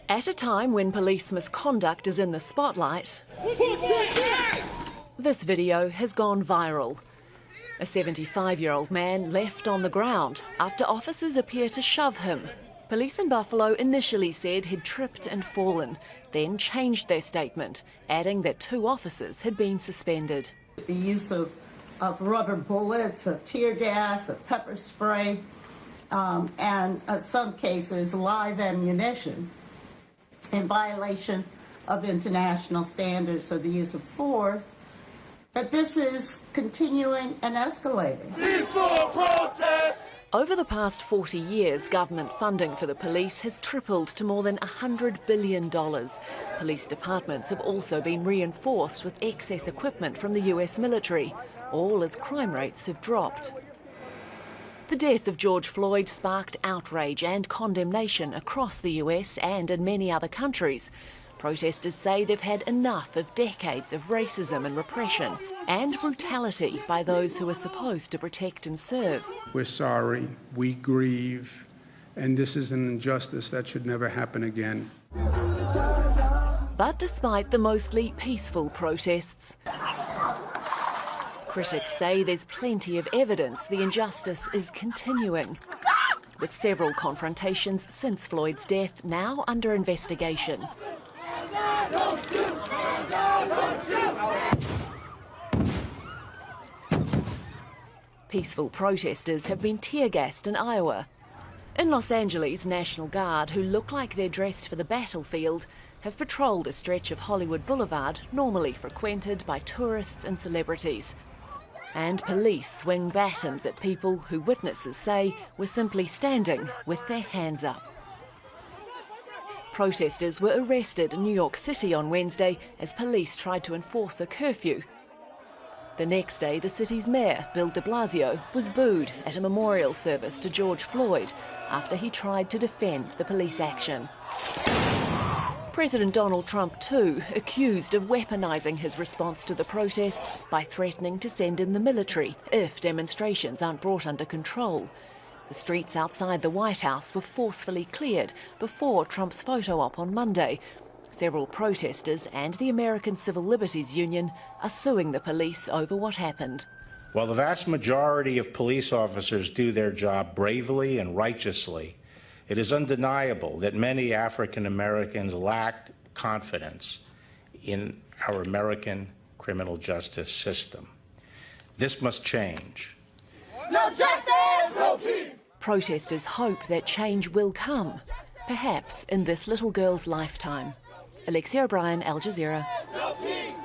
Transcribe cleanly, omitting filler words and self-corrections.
At a time when police misconduct is in the spotlight, this video has gone viral. A 75-year-old man left on the ground after officers appear to shove him. Police in Buffalo initially said he'd tripped and fallen, then changed their statement, adding that 2 officers had been suspended. The use of rubber bullets, of tear gas, of pepper spray, and in some cases live ammunition in violation of international standards of the use of force, that this is continuing and escalating. Peaceful protest! Over the past 40 years, government funding for the police has tripled to more than $100 billion. Police departments have also been reinforced with excess equipment from the US military, all as crime rates have dropped. The death of George Floyd sparked outrage and condemnation across the US and in many other countries. Protesters say they've had enough of decades of racism and repression and brutality by those who are supposed to protect and serve. We're sorry, we grieve, and this is an injustice that should never happen again. But despite the mostly peaceful protests, critics say there's plenty of evidence the injustice is continuing, with several confrontations since Floyd's death now under investigation. Peaceful protesters have been tear-gassed in Iowa. In Los Angeles, National Guard, who look like they're dressed for the battlefield, have patrolled a stretch of Hollywood Boulevard normally frequented by tourists and celebrities. And police swing batons at people who witnesses say were simply standing with their hands up. Protesters were arrested in New York City on Wednesday as police tried to enforce a curfew. The next day, the city's mayor, Bill de Blasio, was booed at a memorial service to George Floyd after he tried to defend the police action. President Donald Trump, too, accused of weaponizing his response to the protests by threatening to send in the military if demonstrations aren't brought under control. The streets outside the White House were forcefully cleared before Trump's photo op on Monday. Several protesters and the American Civil Liberties Union are suing the police over what happened. While the vast majority of police officers do their job bravely and righteously, it is undeniable that many African Americans lacked confidence in our American criminal justice system. This must change. No justice, no peace! Protesters hope that change will come, perhaps in this little girl's lifetime. Alexia O'Brien, Al Jazeera. No peace!